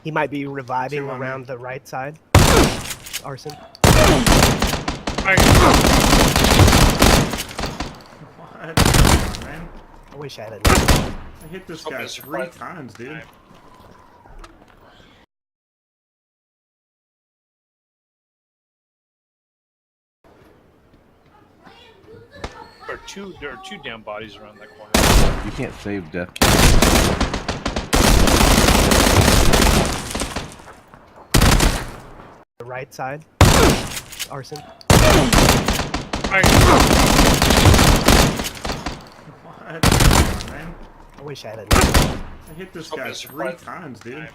He might be reviving Two on around me. the right side. Arson. What? Man, I wish I had a I hit this guy 3 times, dude. There are two down bodies around that corner. You can't save death. the right side. Arson. What? Man, I wish I had a I hit this guy 3 times, dude.